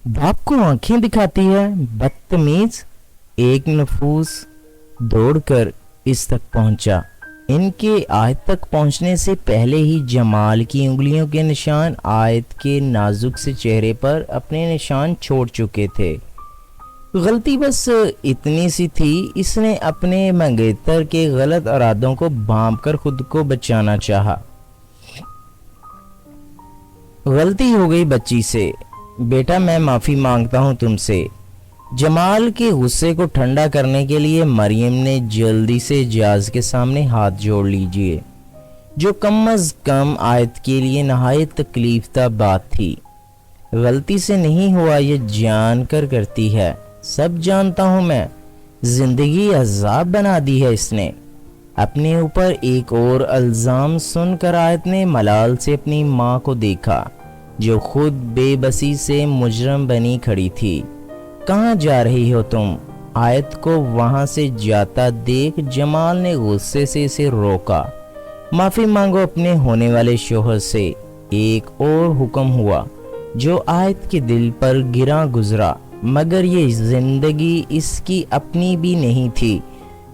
बाप को आंखें दिखाती है, बदतमीज। एक नफूस दौड़कर इस तक पहुंचा। इनके आयत तक पहुंचने से पहले ही जमाल की उंगलियों के निशान आयत के नाजुक से चेहरे पर अपने निशान छोड़ चुके थे। गलती बस इतनी सी थी, इसने अपने मंगेतर के गलत इरादों को भांप कर खुद को बचाना चाहा। गलती हो गई बच्ची से, बेटा मैं माफ़ी मांगता हूँ तुमसे। जमाल के गुस्से को ठंडा करने के लिए मरियम ने जल्दी से जाज के सामने हाथ जोड़ लीजिए, जो कम अज कम आयत के लिए नहायत तकलीफदा बात थी। गलती से नहीं हुआ, ये जान कर करती है। सब जानता हूँ मैं, जिंदगी अजाब बना दी है इसने। अपने ऊपर एक और अल्जाम सुनकर आयत ने मलाल से अपनी माँ को देखा, जो खुद बेबसी से मुजरम बनी खड़ी थी। कहाँ जा रही हो तुम? आयत को वहां से जाता देख जमाल ने गुस्से से इसे रोका। माफी मांगो अपने होने वाले शोहर से। एक और हुक्म हुआ जो आयत के दिल पर गिरा गुजरा, मगर ये जिंदगी इसकी अपनी भी नहीं थी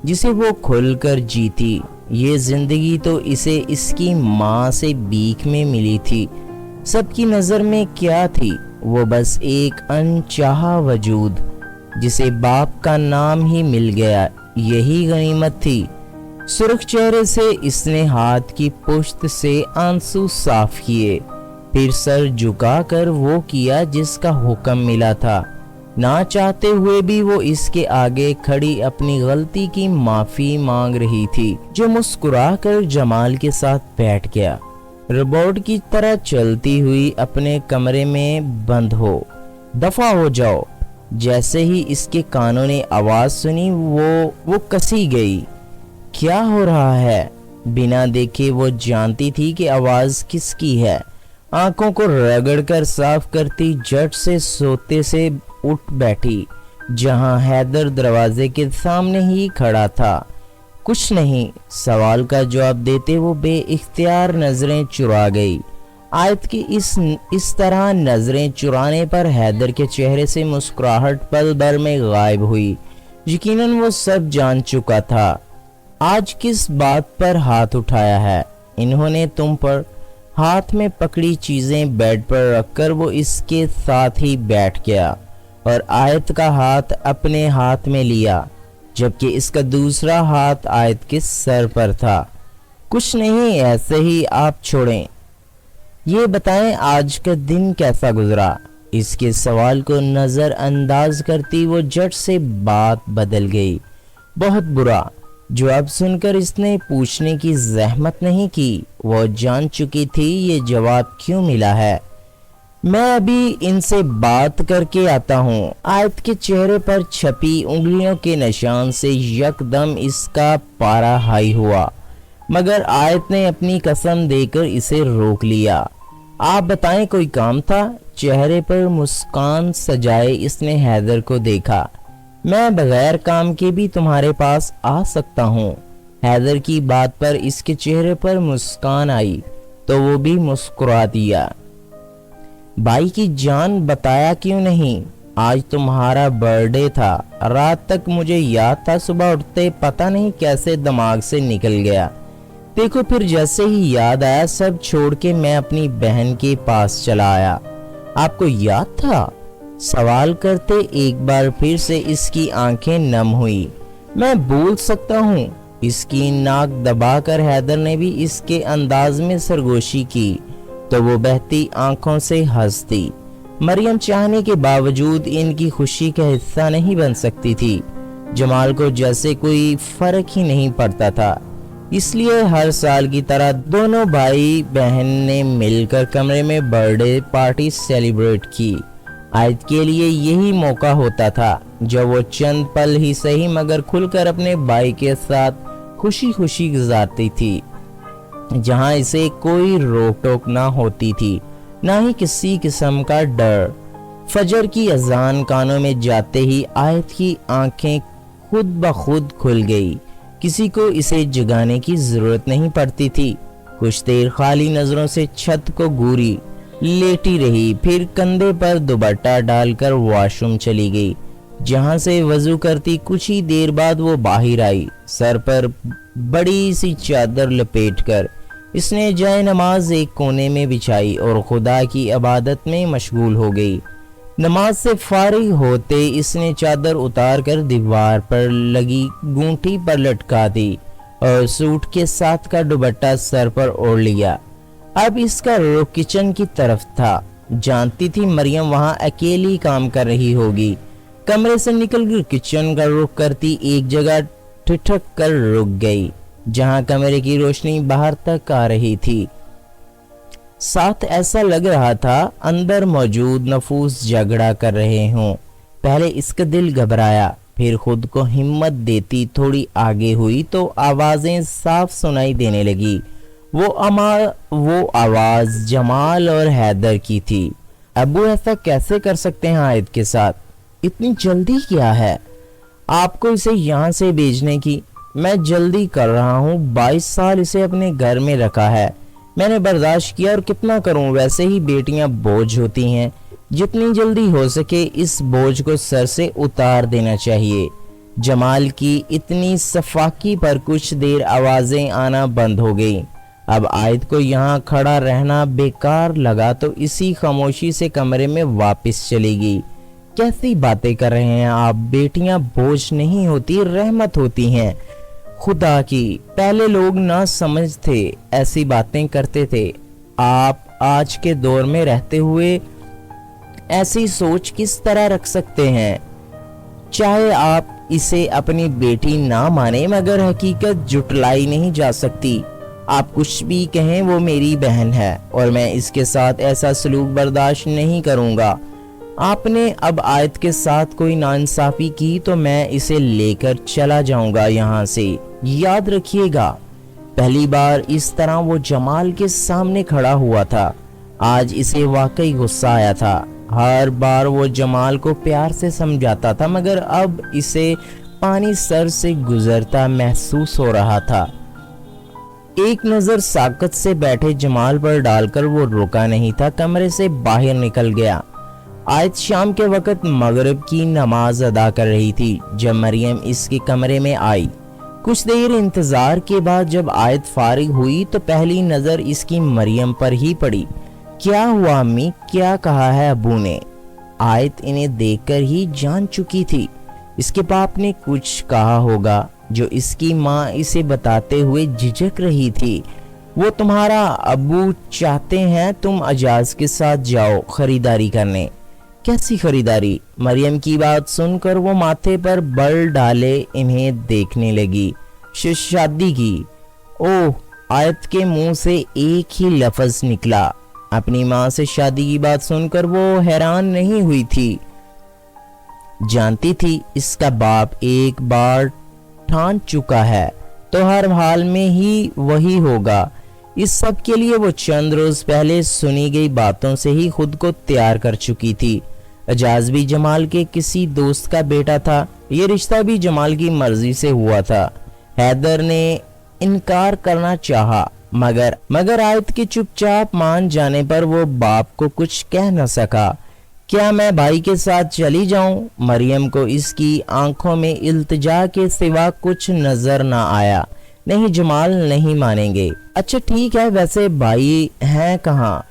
जिसे वो खुलकर जीती। ये जिंदगी तो इसे इसकी माँ से भीख में मिली थी। सबकी नज़र में क्या थी? वो बस एक अनचाहा वजूद जिसे बाप का नाम ही मिल गया, यही गनीमत थी। सुर्ख चेहरे से इसने हाथ की पुश्त से आंसू साफ किए, फिर सर झुकाकर वो किया जिसका हुक्म मिला था। ना चाहते हुए भी वो इसके आगे खड़ी अपनी गलती की माफी मांग रही थी, जो मुस्कुराकर जमाल के साथ बैठ गया। रोबोट की तरह चलती हुई अपने कमरे में बंद हो, दफा हो जाओ। जैसे ही इसके कानों ने आवाज सुनी वो कसी गई। क्या हो रहा है? बिना देखे वो जानती थी कि आवाज किसकी है। आंखों को रगड़कर साफ करती झट से सोते से उठ बैठी, जहां हैदर दरवाजे के सामने ही खड़ा था। कुछ नहीं, सवाल का जवाब देते वो बेइख्तियार नजरें चुरा गई। आयत की इस तरह नजरें चुराने पर हैदर के चेहरे से मुस्कुराहट पल भर में गायब हुई। यकीनन वो सब जान चुका था। आज किस बात पर हाथ उठाया है इन्होंने तुम पर? हाथ में पकड़ी चीजें बेड पर रखकर वो इसके साथ ही बैठ गया और आयत का हाथ अपने हाथ में लिया, जबकि इसका दूसरा हाथ आयत के सर पर था। कुछ नहीं, ऐसे ही आप छोड़ें। ये बताएं आज का दिन कैसा गुजरा? इसके सवाल को नजरअंदाज करती वो झट से बात बदल गई। बहुत बुरा। जवाब सुनकर इसने पूछने की जहमत नहीं की। वो जान चुकी थी ये जवाब क्यों मिला है। मैं अभी इनसे बात करके आता हूँ। आयत के चेहरे पर छपी उंगलियों के निशान से यकदम इसका पारा हाई हुआ, मगर आयत ने अपनी कसम देकर इसे रोक लिया। आप बताएं, कोई काम था? चेहरे पर मुस्कान सजाए इसने हैदर को देखा। मैं बगैर काम के भी तुम्हारे पास आ सकता हूँ। हैदर की बात पर इसके चेहरे पर मुस्कान आई तो वो भी मुस्कुरा दिया। भाई की जान, बताया क्यों नहीं? आज तुम्हारा बर्थडे था। रात तक मुझे याद था, सुबह उठते पता नहीं कैसे दिमाग से निकल गया। देखो, फिर जैसे ही याद आया सब छोड़ के मैं अपनी बहन के पास चला आया। आपको याद था? सवाल करते एक बार फिर से इसकी आंखें नम हुई। मैं बोल सकता हूँ? इसकी नाक दबाकर हैदर ने भी इसके अंदाज में सरगोशी की तो वो बहती आंखों से हंसती। मरियम चाहने के बावजूद इनकी खुशी का हिस्सा नहीं बन सकती थी। जमाल को जैसे कोई फर्क ही नहीं पड़ता था, इसलिए हर साल की तरह दोनों भाई बहन ने मिलकर कमरे में बर्थडे पार्टी सेलिब्रेट की। आयत के लिए यही मौका होता था जब वो चंद पल ही सही मगर खुलकर अपने भाई के साथ खुशी खुशी गुजारती थी, जहां इसे कोई रोक टोक ना होती थी, ना ही किसी किस्म का डर। फजर की अजान कानों में जाते ही आयत की आंखें खुद ब खुद खुल गई। किसी को इसे जगाने की जरूरत नहीं पड़ती थी। कुछ देर खाली नजरों से छत को घूरी, लेटी रही, फिर कंधे पर दुपट्टा डालकर वॉशरूम चली गई, जहां से वजू करती कुछ ही देर बाद वो बाहर आई। सर पर बड़ी सी चादर लपेटकर इसने जाए नमाज एक कोने में बिछाई और खुदा की इबादत में मशगूल हो गई। नमाज से फारिग होते इसने चादर उतार कर दीवार पर लगी गूंठी पर लटका दी और सूट के साथ का दुपट्टा सर पर ओढ़ लिया। अब इसका रुख किचन की तरफ था। जानती थी मरियम वहां अकेली काम कर रही होगी। कमरे से निकलकर किचन का रुख करती एक जगह ठिठक कर रुक गई, जहां कमरे की रोशनी बाहर तक आ रही थी। साथ ऐसा लग रहा था अंदर मौजूद नफूस झगड़ा कर रहे हों। पहले इसका दिल घबराया, फिर खुद को हिम्मत देती थोड़ी आगे हुई तो आवाजें साफ सुनाई देने लगी। वो आवाज जमाल और हैदर की थी। अबू ऐसा कैसे कर सकते हैं आयत के साथ? इतनी जल्दी क्या है आपको इसे यहाँ से भेजने की? मैं जल्दी कर रहा हूँ, 22 साल इसे अपने घर में रखा है, मैंने बर्दाश्त किया और कितना करूँ। वैसे ही बेटियां बोझ होती हैं, जितनी जल्दी हो सके इस बोझ को सर से उतार देना चाहिए। जमाल की इतनी सफाकी पर कुछ देर आवाजें आना बंद हो गई। अब आयत को यहाँ खड़ा रहना बेकार लगा तो इसी खामोशी से कमरे में वापस चली गई। कैसी बातें कर रहे हैं आप? बेटियां बोझ नहीं होती, रहमत होती हैं खुदा की। पहले लोग ना समझ थे, ऐसी बातें करते थे। आप आज के दौर में रहते हुए ऐसी सोच किस तरह रख सकते हैं? चाहे आप इसे अपनी बेटी ना माने, मगर हकीकत जुटलाई नहीं जा सकती। आप कुछ भी कहें, वो मेरी बहन है और मैं इसके साथ ऐसा सलूक बर्दाश्त नहीं करूंगा। आपने अब आयत के साथ कोई नाइंसाफी की तो मैं इसे लेकर चला जाऊंगा यहाँ से। याद रखिएगा, पहली बार इस तरह वो जमाल के सामने खड़ा हुआ था। आज इसे वाकई गुस्सा आया था। हर बार वो जमाल को प्यार से समझाता था, मगर अब इसे पानी सर से गुजरता महसूस हो रहा था। एक नजर साकत से बैठे जमाल पर डालकर वो रुका नहीं था, कमरे से बाहर निकल गया। आयत शाम के वक्त मगरिब की नमाज अदा कर रही थी जब मरियम इसके कमरे में आई। कुछ देर इंतजार के बाद जब आयत फारिग हुई तो पहली नजर इसकी मरियम पर ही पड़ी। क्या हुआ अम्मी, क्या कहा है अबू ने? आयत इन्हें देखकर ही जान चुकी थी इसके बाप ने कुछ कहा होगा जो इसकी माँ इसे बताते हुए झिझक रही थी। वो तुम्हारा अबू चाहते हैं तुम अजाज के साथ जाओ खरीदारी करने। कैसी खरीदारी? मरियम की बात सुनकर वो माथे पर बल डाले इन्हें देखने लगी। शादी की। ओह, आयत के मुंह से एक ही लफ्ज निकला। अपनी माँ से शादी की बात सुनकर वो हैरान नहीं हुई थी। जानती थी इसका बाप एक बार ठान चुका है तो हर हाल में ही वही होगा। इस सब के लिए वो चंद रोज पहले सुनी गई बातों से ही खुद को तैयार कर चुकी थी। अजाज भी जमाल के किसी दोस्त का बेटा था। ये रिश्ता भी जमाल की मर्जी से हुआ था। हैदर ने इनकार करना चाहा, मगर आयत के चुपचाप मान जाने पर वो बाप को कुछ कह न सका। क्या मैं भाई के साथ चली जाऊं? मरियम को इसकी आंखों में इल्तिजा के सिवा कुछ नजर ना आया। नहीं, जमाल नहीं मानेंगे। अच्छा ठीक है, वैसे भाई हैं कहाँ?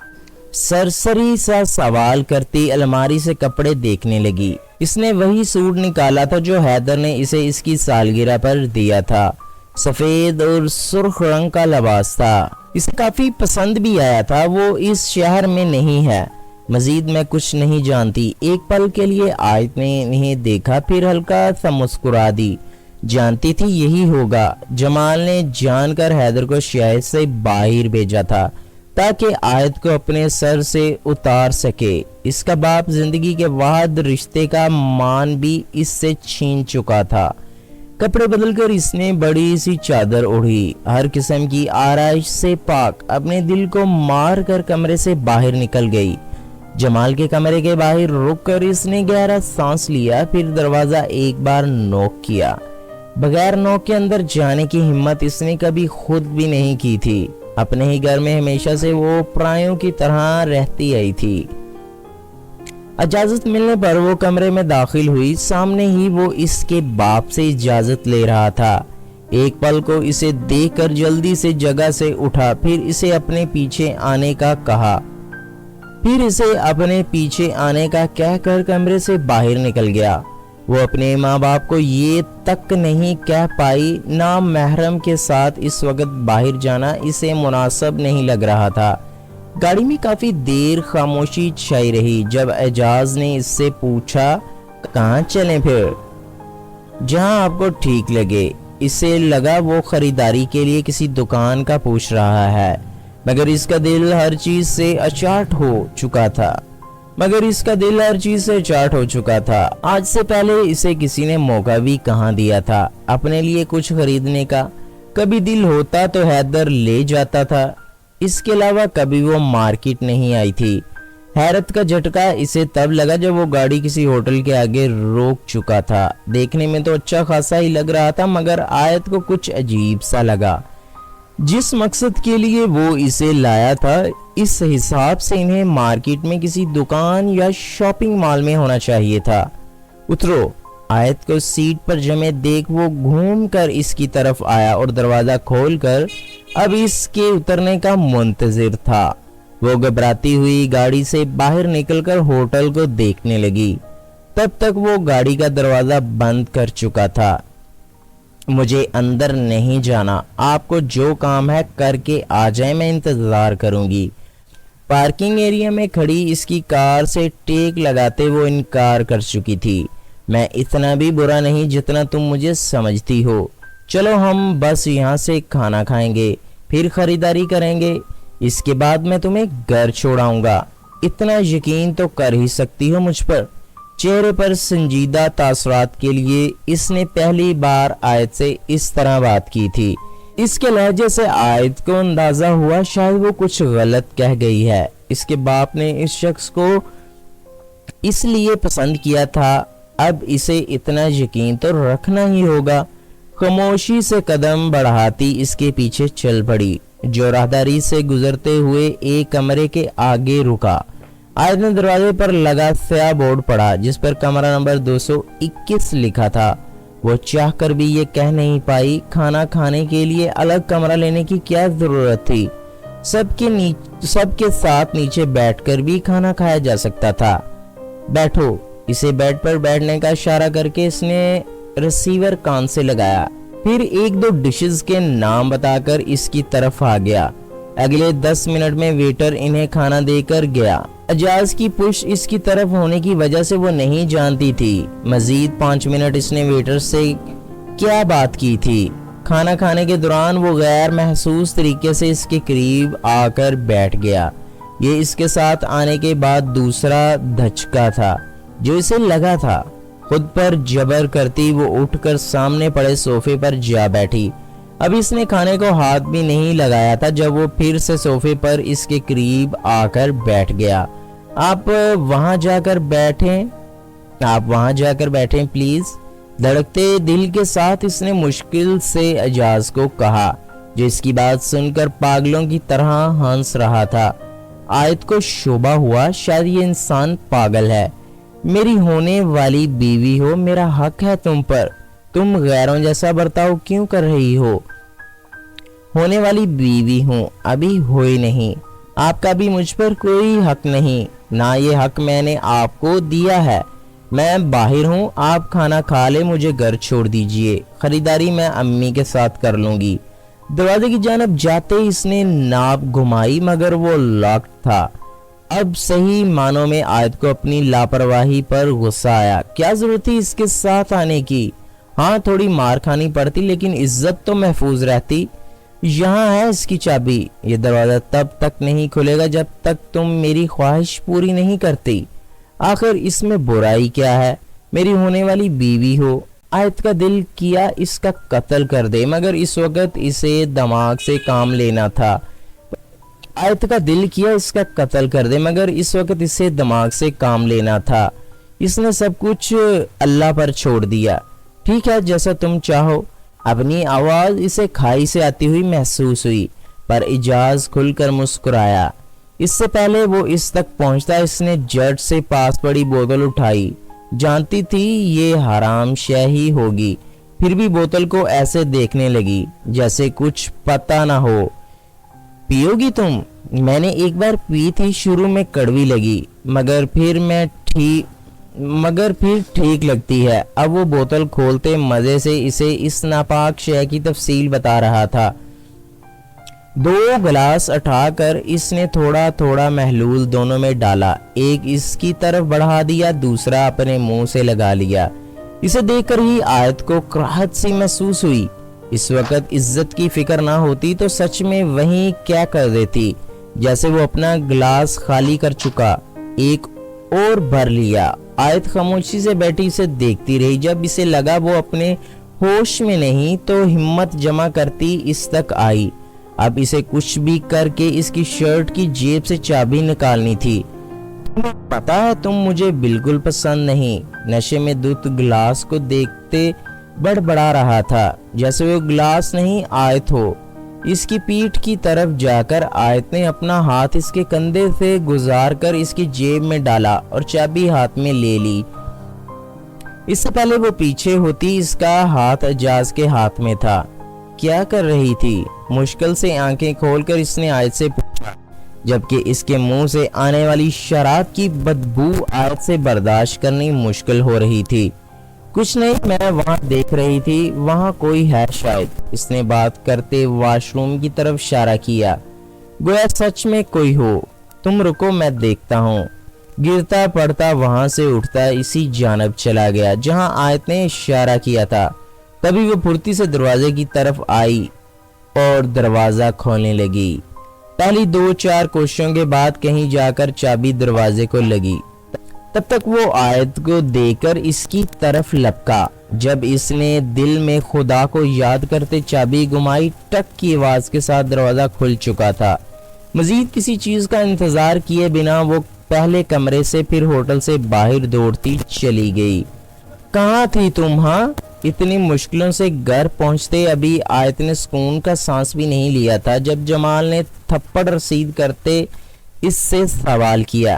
सरसरी सा सवाल करती अलमारी से कपड़े देखने लगी। इसने वही सूट निकाला था जो हैदर ने इसे इसकी सालगिरह पर दिया था। सफेद और सुर्ख रंग का लिबास था। इसे काफी पसंद भी आया था। वो इस शहर में नहीं है। मजीद मैं कुछ नहीं जानती। एक पल के लिए आयत ने इन्हें देखा, फिर हल्का सा मुस्कुरा दी। जानती थी यही होगा। जमाल ने जानकर हैदर को शहर से बाहर भेजा था ताकि आयत को अपने सर से उतार सके। इसका बाप जिंदगी के वाहिद रिश्ते का मान भी इससे छीन चुका था। कपड़े बदलकर इसने बड़ी सी चादर ओढ़ी। हर किस्म की आराइश से पाक अपने दिल को मार कर कमरे से बाहर निकल गई। जमाल के कमरे के बाहर रुककर इसने गहरा सांस लिया, फिर दरवाजा एक बार नॉक किया। बगैर नॉक के अंदर जाने की हिम्मत इसने कभी खुद भी नहीं की थी। अपने ही घर में हमेशा से वो परायों की तरह रहती आई थी। इजाजत मिलने पर वो कमरे में दाखिल हुई। सामने ही वो इसके बाप से इजाजत ले रहा था। एक पल को इसे देखकर जल्दी से जगह से उठा, फिर इसे अपने पीछे आने का कहकर कमरे से बाहर निकल गया। वो अपने माँ बाप को ये तक नहीं कह पाई। ना महरम के साथ इस वक्त बाहर जाना इसे मुनासिब नहीं लग रहा था। गाड़ी में काफी देर खामोशी छाई रही। जब एजाज ने इससे पूछा, कहाँ चलें फिर? जहाँ आपको ठीक लगे। इसे लगा वो खरीदारी के लिए किसी दुकान का पूछ रहा है, मगर इसका दिल हर चीज से अचाट हो चुका था। आज से पहले इसे किसी ने मौका भी कहाँ दिया था अपने लिए कुछ खरीदने का। कभी दिल होता तो हैदर ले जाता था, इसके अलावा कभी वो मार्केट नहीं आई थी। हैरत का झटका इसे तब लगा जब वो गाड़ी किसी होटल के आगे रोक चुका था। देखने में तो अच्छा खासा ही लग रहा था, मगर आयत को कुछ अजीब सा लगा। जिस मकसद के लिए वो इसे लाया था, इस हिसाब से इन्हें मार्केट में किसी दुकान या शॉपिंग मॉल में होना चाहिए था। उतरो। आयत को सीट पर जमे देख वो घूम कर इसकी तरफ आया और दरवाजा खोलकर अब इसके उतरने का मुंतजिर था। वो घबराती हुई गाड़ी से बाहर निकलकर होटल को देखने लगी। तब तक वो गाड़ी का दरवाजा बंद कर चुका था। मुझे अंदर नहीं जाना, आपको जो काम है करके आ जाए, मैं इंतजार करूंगी। पार्किंग एरिया में खड़ी इसकी कार से टेक लगाते वो इनकार कर चुकी थी। मैं इतना भी बुरा नहीं जितना तुम मुझे समझती हो। चलो हम बस यहाँ से खाना खाएंगे, फिर खरीदारी करेंगे, इसके बाद मैं तुम्हें घर छोड़ाऊंगा। इतना यकीन तो कर ही सकती हो मुझ पर। चेहरे पर संजीदा तासरात के लिए इसने पहली बार आयत से इस तरह बात की थी। इसके लहजे से आयत को अंदाजा हुआ शायद वो कुछ गलत कह गई है। इसके बाप ने इस शख्स को इसलिए पसंद किया था, अब इसे इतना यकीन तो रखना ही होगा। खामोशी से कदम बढ़ाती इसके पीछे चल पड़ी। जो राहदारी से गुजरते हुए एक कमरे के आगे रुका। आयत ने दरवाजे पर लगा स्याह बोर्ड पढ़ा जिस पर कमरा नंबर 221 लिखा था। वो चाह कर भी ये कह नहीं पाई खाना खाने के लिए अलग कमरा लेने की क्या जरूरत थी। सबके साथ नीचे बैठकर भी खाना खाया जा सकता था। बैठो। इसे बेड पर बैठने का इशारा करके इसने रिसीवर कान से लगाया, फिर एक दो डिशेस के नाम बताकर इसकी तरफ आ गया। अगले 10 मिनट में वेटर इन्हें खाना देकर गया। एजाज की पुश इसकी तरफ होने की वजह से वो नहीं जानती थी मजीद 5 मिनट इसने वेटर से क्या बात की थी। खाना खाने के दौरान वो गैर महसूस तरीके से इसके करीब आकर बैठ गया। ये इसके साथ आने के बाद दूसरा धचका था जो इसे लगा था। खुद पर जबर करती वो उठकर सामने पड़े सोफे पर जा बैठी। अब इसने खाने को हाथ भी नहीं लगाया था जब वो फिर से सोफे पर इसके करीब आकर बैठ गया। आप वहां जाकर बैठें प्लीज। धड़कते दिल के साथ इसने मुश्किल से एजाज को कहा, जो इसकी बात सुनकर पागलों की तरह हंस रहा था। आयत को शोभा हुआ शायद ये इंसान पागल है। मेरी होने वाली बीवी हो, मेरा हक है तुम पर। तुम गैरों जैसा बर्ताव क्यों कर रही हो? होने वाली बीवी हूँ, अभी हुई नहीं। आपका भी मुझ पर कोई हक नहीं, ना ये हक मैंने आपको दिया है। मैं बाहर हूँ, आप खाना खा ले, मुझे घर छोड़ दीजिए। खरीदारी मैं अम्मी के साथ कर लूंगी। दरवाजे की जानब जाते ही इसने नाप घुमाई मगर वो लॉक था। अब सही मानों में आयत को अपनी लापरवाही पर गुस्सा आया। क्या जरूरत थी इसके साथ आने की? हाँ, थोड़ी मार खानी पड़ती लेकिन इज्जत तो महफूज रहती। यहाँ है इसकी चाबी। ये दरवाजा तब तक नहीं खुलेगा जब तक तुम मेरी ख्वाहिश पूरी नहीं करती। आखिर इसमें बुराई क्या है? मेरी होने वाली बीवी हो। आयत का दिल किया इसका कत्ल कर दे मगर इस वक्त इसे दिमाग से काम लेना था। इसने सब कुछ अल्लाह पर छोड़ दिया। ठीक है, जैसा तुम चाहो। अपनी आवाज इसे खाई से आती हुई महसूस हुई। پر اجاز کھل کر مسکرایا۔ اس سے پہلے وہ اس تک پہنچتا اس نے جٹ سے پاس پڑی بوتل اٹھائی، جانتی تھی یہ حرام شے ہی ہوگی، پھر بھی بوتل کو ایسے دیکھنے لگی جیسے کچھ پتہ نہ ہو۔ پیو گی تم؟ میں نے ایک بار پی تھی، شروع میں کڑوی لگی مگر پھر ٹھیک لگتی ہے۔ اب وہ بوتل کھولتے مزے سے اسے اس ناپاک شے کی تفصیل بتا رہا تھا۔ 2 گلاس اٹھا کر اس نے تھوڑا تھوڑا محلول دونوں میں ڈالا، ایک اس کی طرف بڑھا دیا، دوسرا اپنے منہ سے لگا لیا۔ اسے دیکھ کر ہی آیت کو کراہت سی محسوس ہوئی۔ اس وقت عزت کی فکر نہ ہوتی تو سچ میں وہیں کیا کر دیتی، جیسے وہ اپنا گلاس خالی کر چکا، ایک اور بھر لیا۔ آیت خاموشی سے بیٹھی اسے دیکھتی رہی۔ جب اسے لگا وہ اپنے ہوش میں نہیں تو ہمت جمع کرتی اس تک آئی۔ اب اسے کچھ بھی کر کے اس کی شرٹ کی جیب سے چابی نکالنی تھی۔ تمہیں پتا ہے تم مجھے بالکل پسند نہیں، نشے میں دھت گلاس کو دیکھتے بڑبڑا رہا تھا جیسے وہ گلاس نہیں آیت ہو۔ اس کی پیٹھ کی طرف جا کر آیت نے اپنا ہاتھ اس کے کندھے سے گزار کر اس کی جیب میں ڈالا اور چابی ہاتھ میں لے لی۔ اس سے پہلے وہ پیچھے ہوتی اس کا ہاتھ اجاز کے ہاتھ میں تھا۔ کیا کر رہی تھی؟ مشکل سے آنکھیں کھول کر اس نے آیت سے پوچھا، جبکہ اس کے منہ سے آنے والی شراب کی بدبو آیت سے برداشت کرنی مشکل ہو رہی تھی۔ کچھ نہیں، میں وہاں دیکھ رہی تھی، وہاں کوئی ہے شاید۔ اس نے بات کرتے واش روم کی طرف اشارہ کیا، گویا سچ میں کوئی ہو۔ تم رکو، میں دیکھتا ہوں۔ گرتا پڑتا وہاں سے اٹھتا اسی جانب چلا گیا جہاں آیت نے اشارہ کیا تھا۔ تبھی وہ پھرتی سے دروازے کی طرف آئی اور دروازہ کھولنے لگی۔ پہلی 2-4 کوششوں کے بعد کہیں جا کر چابی دروازے کو لگی۔ تب تک وہ آیت کو دیکھ کر اس کی طرف لپکا۔ جب اس نے دل میں خدا کو یاد کرتے چابی گمائی، ٹک کی آواز کے ساتھ دروازہ کھل چکا تھا۔ مزید کسی چیز کا انتظار کیے بنا وہ پہلے کمرے سے پھر ہوٹل سے باہر دوڑتی چلی گئی۔ کہاں تھی تم ہاں؟ اتنی مشکلوں سے گھر پہنچتے ابھی آیت نے سکون کا سانس بھی نہیں لیا تھا جب جمال نے تھپڑ رسید کرتے اس سے سوال کیا۔